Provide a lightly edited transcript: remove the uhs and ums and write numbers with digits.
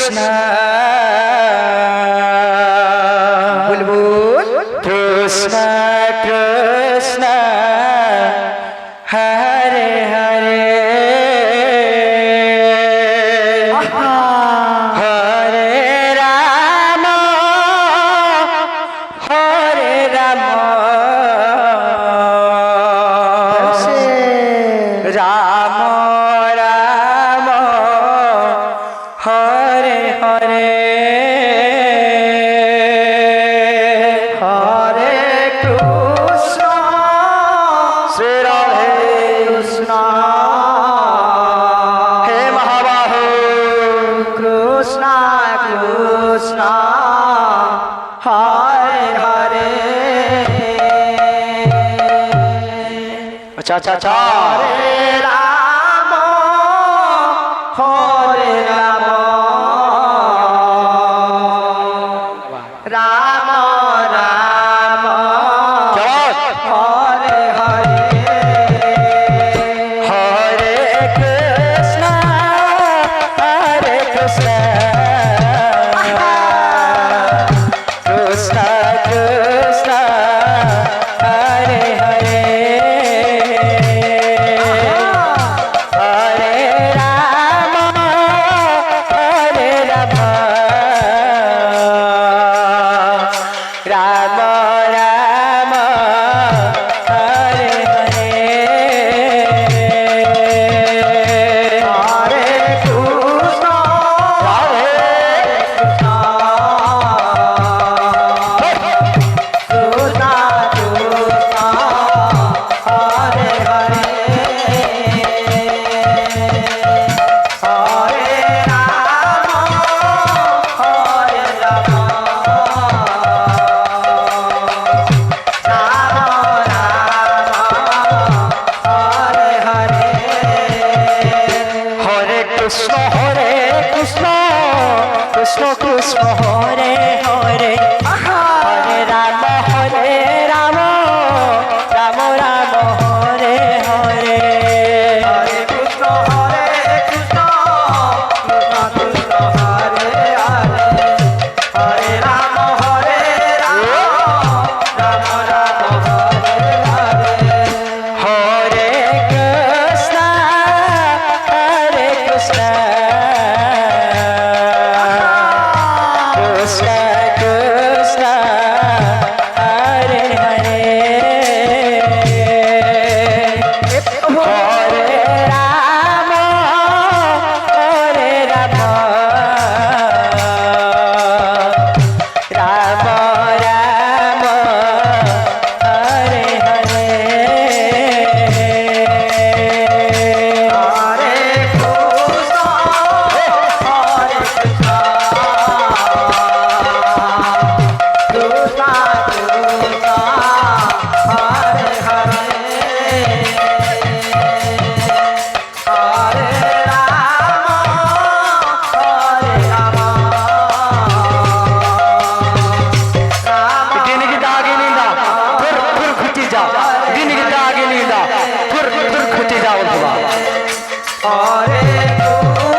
কৃষ্ণ বুলবুল কৃষ্ণ কৃষ্ণ হরে হরে হরে রাম হরে রাম রাম রাম হরে হরে হরে কৃষ্ণ শ্রী রাধে কৃষ্ণ হে মহাবাহু কৃষ্ণ কৃষ্ণ হরে হরে আচ্ছা আচ্ছা আচ্ছা হরে রাম হরে রাম রাম রাম হরে হরে হরে কৃষ্ণ কৃষ্ণ কৃষ্ণ হরে হরে হরে রাম হরে রাম রাম রাম হরে হরে হরে কৃষ্ণ রাধে কৃষ্ণ কৃষ্ণ কৃষ্ণ হরে হরে হরে রাম হরে রাম হরে কৃষ্ণ কৃষ্ণ কৃষ্ণ হরে হরে হরে রাম রাম রাম হরে হরে হরে কৃষ্ণ কৃষ্ণ কৃষ্ণ হরে হরে হরে রাম রাম রাম হরে হরে হরে কৃষ্ণ কৃষ্ণ কৃষ্ণ কৃষ্ণ হরে হরে হরে রাম রাম রাম হরে হরে হরে কৃষ্ণ কৃষ্ণ কৃষ্ণ হরে হরে হরে রাম दिन की दागी नींदा फिर खुटी जा दिन की दागी नींदा फिर खुटी जा हरे